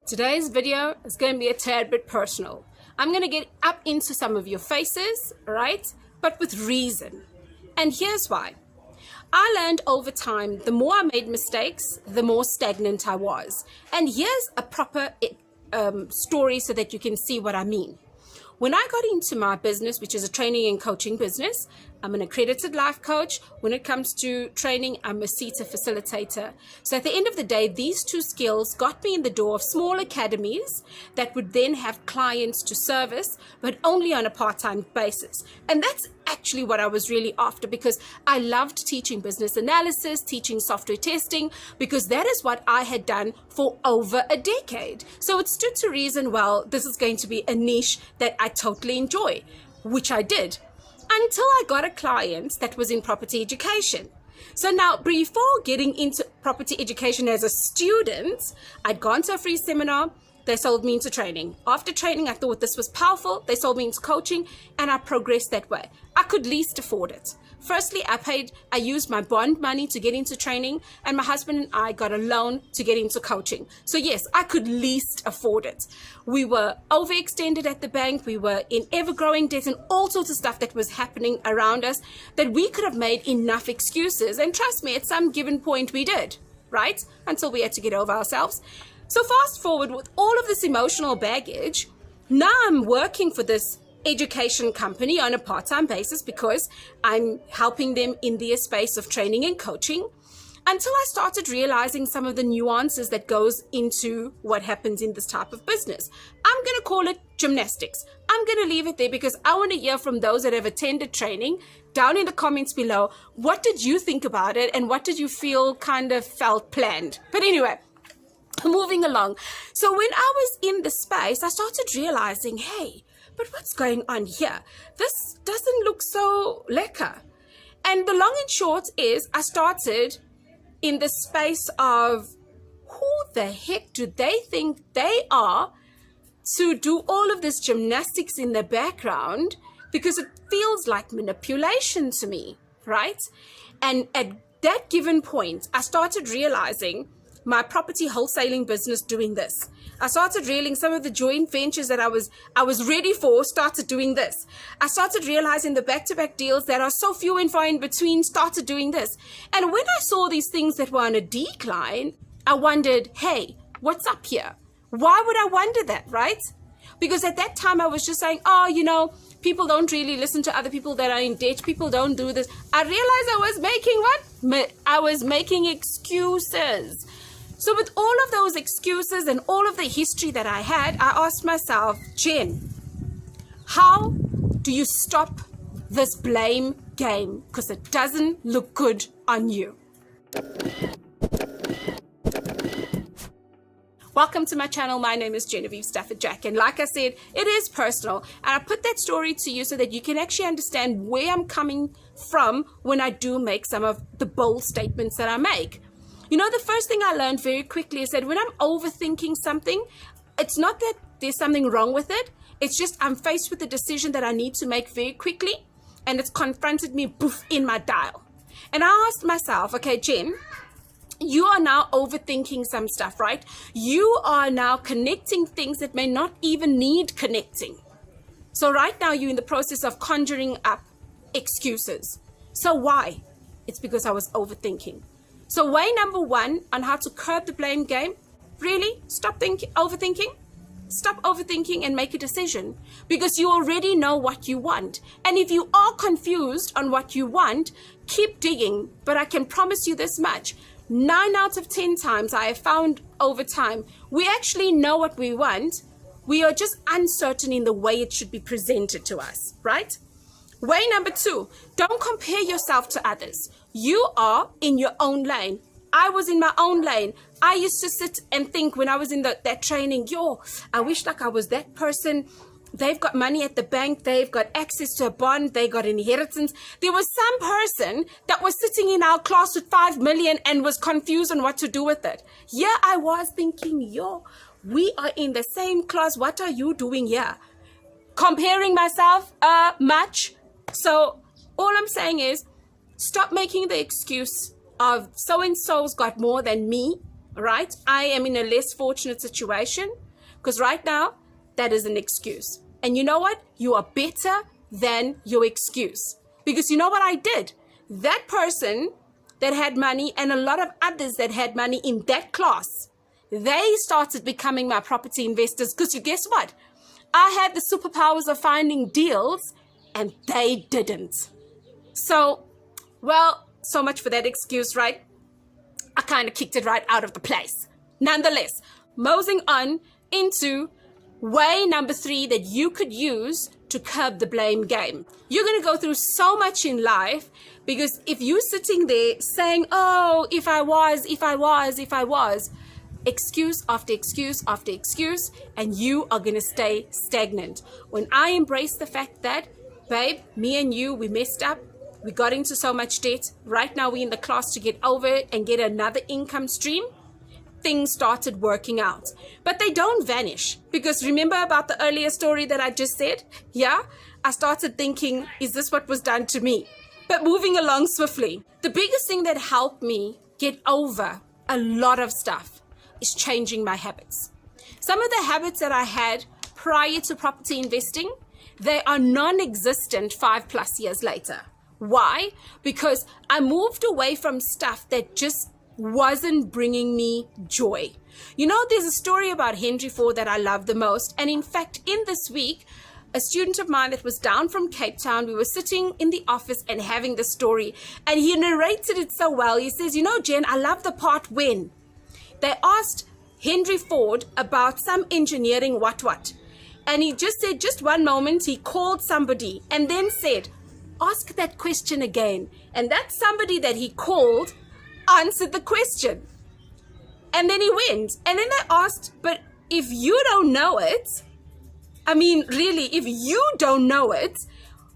Today's video is going to be a tad bit personal. I'm going to get up into some of your faces, right? But with reason. And here's why. I learned over time, the more I made mistakes, the more stagnant I was. And here's a proper story so that you can see what I mean. When I got into my business, which is a training and coaching business, I'm an accredited life coach. When it comes to training, I'm a CETA facilitator. So at the end of the day, these two skills got me in the door of small academies that would then have clients to service, but only on a part-time basis. And that's actually what I was really after, because I loved teaching business analysis, teaching software testing, because that is what I had done for over a decade. So it stood to reason, well, this is going to be a niche that I totally enjoy, which I did, until I got a client that was in property education. So now, before getting into property education as a student, I'd gone to a free seminar. They sold me into training. After training, I thought this was powerful. They sold me into coaching, and I progressed that way. I could least afford it. Firstly, I used my bond money to get into training, and my husband and I got a loan to get into coaching. So yes, I could least afford it. We were overextended at the bank. We were in ever-growing debt and all sorts of stuff that was happening around us that we could have made enough excuses. And trust me, at some given point we did, right? Until we had to get over ourselves. So fast forward, with all of this emotional baggage, now I'm working for this education company on a part-time basis because I'm helping them in their space of training and coaching, until I started realizing some of the nuances that goes into what happens in this type of business. I'm going to call it gymnastics. I'm going to leave it there because I want to hear from those that have attended training down in the comments below. What did you think about it, and what did you feel kind of felt planned? But anyway, moving along. So when I was in the space, I started realizing, hey, but what's going on here? This doesn't look so lekker. And the long and short is, I started in the space of, who the heck do they think they are to do all of this gymnastics in the background? Because it feels like manipulation to me, right? And at that given point, I started realizing my property wholesaling business doing this. I started realizing some of the joint ventures that I was ready for started doing this. I started realizing the back-to-back deals that are so few and far in between started doing this. And when I saw these things that were on a decline, I wondered, hey, what's up here? Why would I wonder that, right? Because at that time I was just saying, people don't really listen to other people that are in debt. People don't do this. I realized I was making what? I was making excuses. So with all of those excuses and all of the history that I had, I asked myself, Jen, how do you stop this blame game? Because it doesn't look good on you. Welcome to my channel. My name is Genevieve Stafford Jack. And like I said, it is personal. And I put that story to you so that you can actually understand where I'm coming from when I do make some of the bold statements that I make. The first thing I learned very quickly is that when I'm overthinking something, it's not that there's something wrong with it. It's just I'm faced with a decision that I need to make very quickly, and it's confronted me in my dial. And I asked myself, okay, Jen, you are now overthinking some stuff, right? You are now connecting things that may not even need connecting. So right now you're in the process of conjuring up excuses. So why? It's because I was overthinking. So way number one on how to curb the blame game, really stop overthinking. Stop overthinking and make a decision, because you already know what you want. And if you are confused on what you want, keep digging. But I can promise you this much, 9 out of 10 times I have found over time, we actually know what we want. We are just uncertain in the way it should be presented to us, right? Way number 2, don't compare yourself to others. You are in your own lane. I was in my own lane. I used to sit and think when I was in that training, I wish like I was that person. They've got money at the bank. They've got access to a bond. They got inheritance. There was some person that was sitting in our class with 5 million and was confused on what to do with it. Yeah, I was thinking, we are in the same class. What are you doing here? Comparing myself much. So all I'm saying is, stop making the excuse of so-and-so's got more than me, right? I am in a less fortunate situation because right now that is an excuse. And you know what? You are better than your excuse. Because you know what I did? That person that had money and a lot of others that had money in that class, they started becoming my property investors because you guess what? I had the superpowers of finding deals and they didn't. So, well, so much for that excuse, right? I kind of kicked it right out of the place. Nonetheless, moseying on into way number 3 that you could use to curb the blame game. You're going to go through so much in life because if you're sitting there saying, oh, if I was, excuse after excuse after excuse, and you are going to stay stagnant. When I embrace the fact that, babe, me and you, we messed up, we got into so much debt, right now we're in the class to get over it and get another income stream, things started working out. But they don't vanish, because remember about the earlier story that I just said? Yeah, I started thinking, is this what was done to me? But moving along swiftly, the biggest thing that helped me get over a lot of stuff is changing my habits. Some of the habits that I had prior to property investing, they are non-existent 5+ years later. Why? Because I moved away from stuff that just wasn't bringing me joy. You know, there's a story about Henry Ford that I love the most. And in fact, in this week, a student of mine that was down from Cape Town, we were sitting in the office and having the story. And he narrated it so well. He says, you know, Jen, I love the part when they asked Henry Ford about some engineering what. And he just said, just one moment, he called somebody and then said, ask that question again. And that somebody that he called answered the question. And then he went. And then they asked, but if you don't know it, I mean, really, if you don't know it,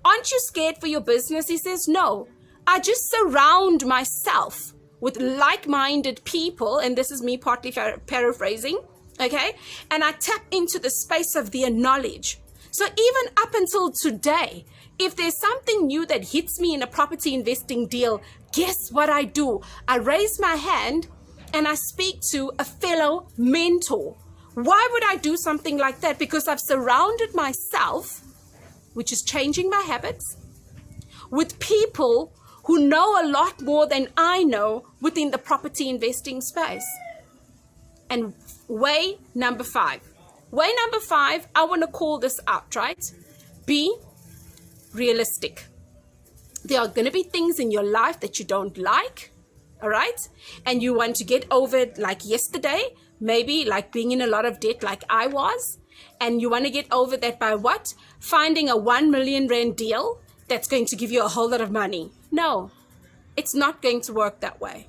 aren't you scared for your business? He says, no, I just surround myself with like-minded people. And this is me partly paraphrasing. Okay. And I tap into the space of their knowledge. So even up until today, if there's something new that hits me in a property investing deal, guess what I do? I raise my hand and I speak to a fellow mentor. Why would I do something like that? Because I've surrounded myself, which is changing my habits, with people who know a lot more than I know within the property investing space. And way number 5. Way number 5, I want to call this out, right? Be realistic. There are going to be things in your life that you don't like, all right? And you want to get over it like yesterday, maybe like being in a lot of debt like I was. And you want to get over that by what? Finding a 1 million rand deal that's going to give you a whole lot of money. No, it's not going to work that way.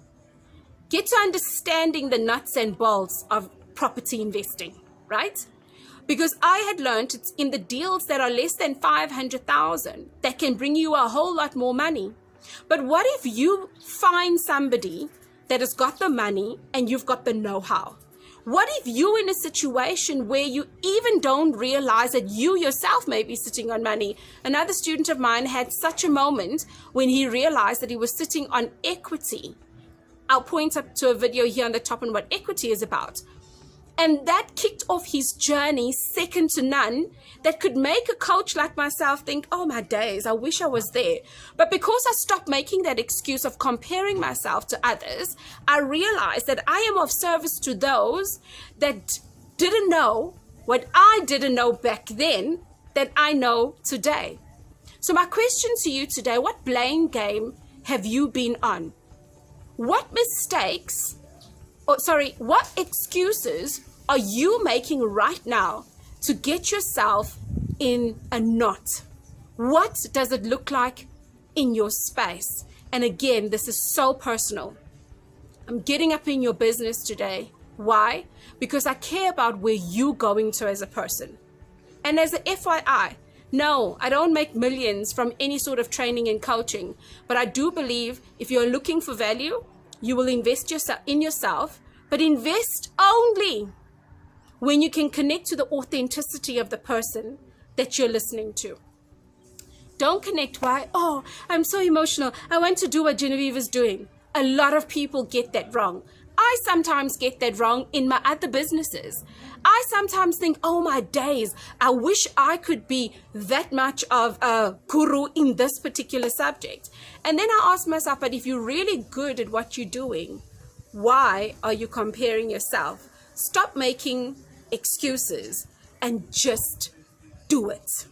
Get to understanding the nuts and bolts of property investing, right? Because I had learned it's in the deals that are less than 500,000 that can bring you a whole lot more money. But what if you find somebody that has got the money and you've got the know-how? What if you're in a situation where you even don't realize that you yourself may be sitting on money? Another student of mine had such a moment when he realized that he was sitting on equity. I'll point up to a video here on the top on what equity is about. And that kicked off his journey second to none that could make a coach like myself think, oh my days, I wish I was there. But because I stopped making that excuse of comparing myself to others, I realized that I am of service to those that didn't know what I didn't know back then that I know today. So my question to you today, what blame game have you been on? What excuses are you making right now to get yourself in a knot? What does it look like in your space? And again, this is so personal. I'm getting up in your business today. Why? Because I care about where you're going to as a person. And as an FYI, no, I don't make millions from any sort of training and coaching, but I do believe if you're looking for value, you will invest in yourself, but invest only when you can connect to the authenticity of the person that you're listening to. Don't connect why, oh, I'm so emotional. I want to do what Genevieve is doing. A lot of people get that wrong. I I sometimes get that wrong in my other businesses. I sometimes think, oh my days, I wish I could be that much of a guru in this particular subject. And then I ask myself, but if you're really good at what you're doing, why are you comparing yourself? Stop making excuses and just do it.